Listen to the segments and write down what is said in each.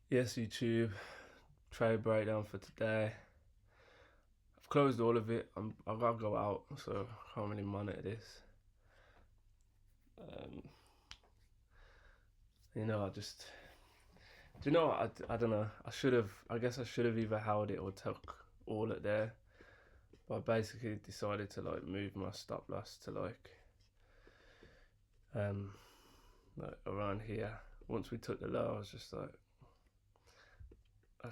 Yes, YouTube trade breakdown for today. I've closed all of it. I gotta go out, so I can't really monitor this. Um, I just do you know what? I don't know. I should have. I guess I should have either held it or took all it there. But I basically decided to move my stop loss to um around here. Once we took the low, I was just like, I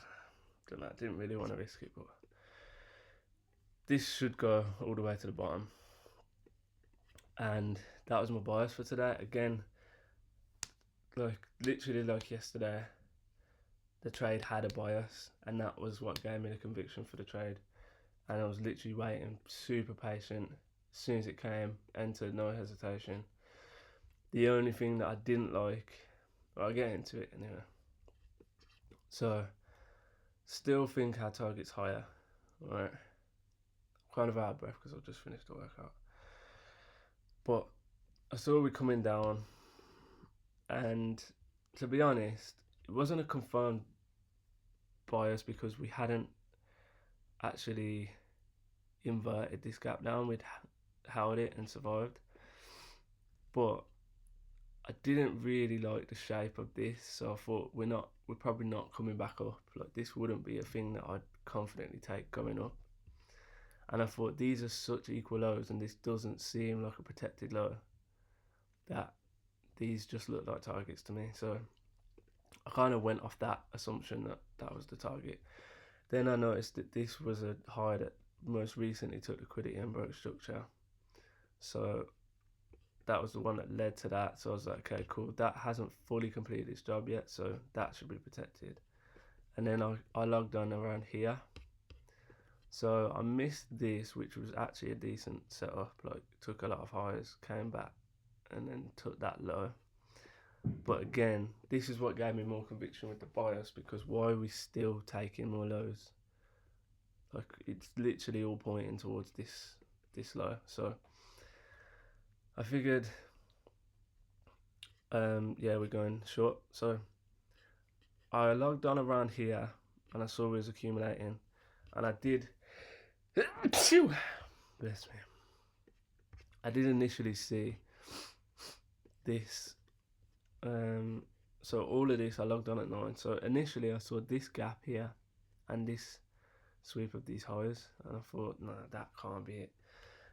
don't know. I didn't really want to risk it, but this should go all the way to the bottom. And that was my bias for today. Again, literally like yesterday, the trade had a bias, and that was what gave me the conviction for the trade. And I was literally waiting, super patient. As soon as it came, entered, no hesitation. The only thing that I didn't like, well, I'll get into it anyway. So, still think our target's higher, right? Kind of out of breath because I've just finished the workout. But I saw we coming down, and to be honest, it wasn't a confirmed bias because we hadn't actually inverted this gap down. We'd held it and survived, but I didn't really like the shape of this, so I thought we're probably not coming back up. Like, this wouldn't be a thing that I'd confidently take going up. And I thought these are such equal lows, and this doesn't seem like a protected low, that these just look like targets to me. So I kind of went off that assumption that that was the target. Then I noticed that this was a high that most recently took liquidity and broke structure. So that was the one that led to that. So I was like, okay, cool. That hasn't fully completed its job yet, so that should be protected. And then I logged on around here. So I missed this, which was actually a decent setup. Like, took a lot of highs, came back, and then took that low. But again, this is what gave me more conviction with the bias, because why are we still taking more lows? Like, it's literally all pointing towards this low. So I figured, yeah, we're going short. So I logged on around here, and I saw it was accumulating, and I did. Bless me. I did initially see this. So all of this, I logged on at 9. So initially, I saw this gap here, and this sweep of these highs, and I thought, nah, that can't be it.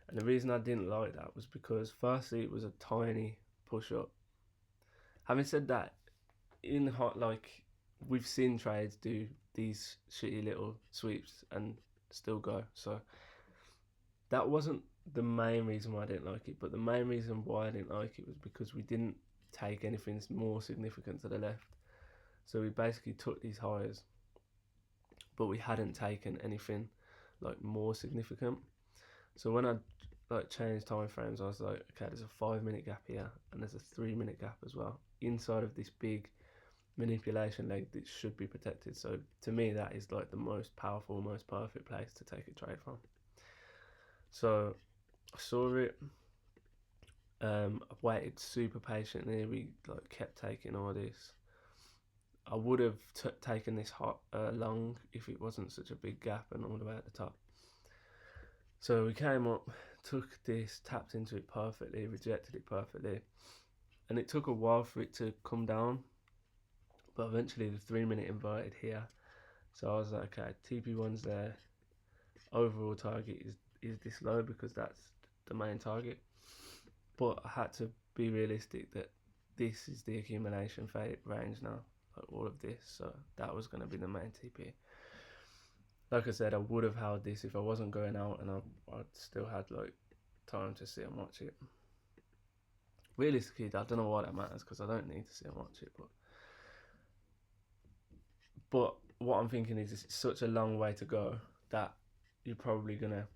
And the reason I didn't like that was because, firstly, it was a tiny push up. Having said that, in hot, we've seen trades do these shitty little sweeps and still go. So that wasn't the main reason why I didn't like it, but the main reason why I didn't like it was because we didn't take anything more significant to the left. So we basically took these highs, but we hadn't taken anything more significant. So when I changed time frames, I was like, okay, there's a 5-minute gap here, and there's a 3-minute gap as well inside of this big manipulation leg that should be protected. So to me, that is like the most powerful, most perfect place to take a trade from. So I saw it. I waited super patiently. We kept taking all this. I would have taken this long if it wasn't such a big gap and all the way at the top. So we came up, took this, tapped into it perfectly, rejected it perfectly, and it took a while for it to come down, but eventually the 3-minute inverted here. So I was like, okay, TP1's there. Overall target is this low because that's the main target. But I had to be realistic that this is the accumulation range now, like all of this. So that was going to be the main TP. Like I said, I would have held this if I wasn't going out, and I'd still had time to sit and watch it. Realistically, I don't know why that matters because I don't need to sit and watch it. But what I'm thinking is it's such a long way to go that you're probably gonna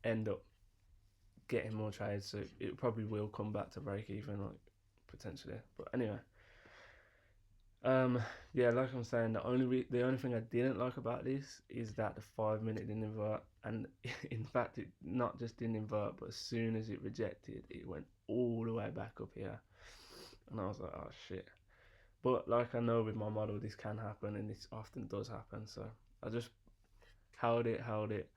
end up getting more trades, so it probably will come back to break even, potentially. But anyway, yeah, like I'm saying, the only thing I didn't like about this is that the 5-minute didn't invert, and in fact, it not just didn't invert, but as soon as it rejected, it went all the way back up here, and I was like, oh shit. But like I know with my model this can happen, and this often does happen, so I just held it.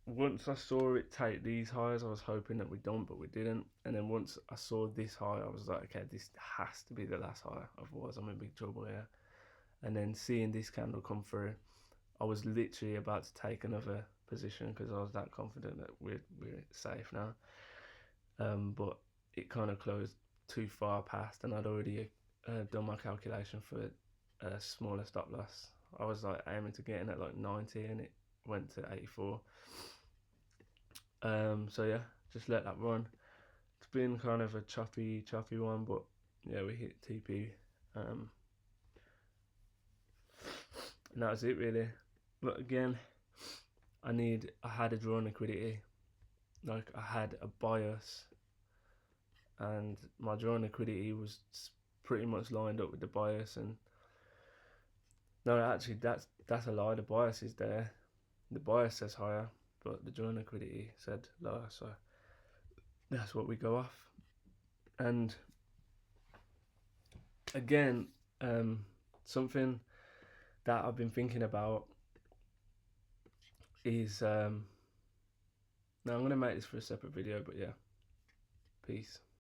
Once I saw it take these highs, I was hoping that we don't, but we didn't. And then once I saw this high, I was like, okay, this has to be the last high, otherwise I'm in big trouble here. And then seeing this candle come through, I was literally about to take another position because I was that confident that we're safe now. But it kind of closed too far past, and I'd already done my calculation for a smaller stop loss. I was like aiming to get in at like 90, and it went to 84. So yeah, just let that run. It's been kind of a choppy one, but yeah, we hit TP. And that was it really. But again, I had a draw on liquidity. Like I had a bias, and my draw on liquidity was pretty much lined up with the bias. And no, actually, that's a lie. The bias is there. The bias says higher, but the draw on liquidity said lower. So that's what we go off. And again, something that I've been thinking about is now I'm gonna make this for a separate video, but yeah, peace.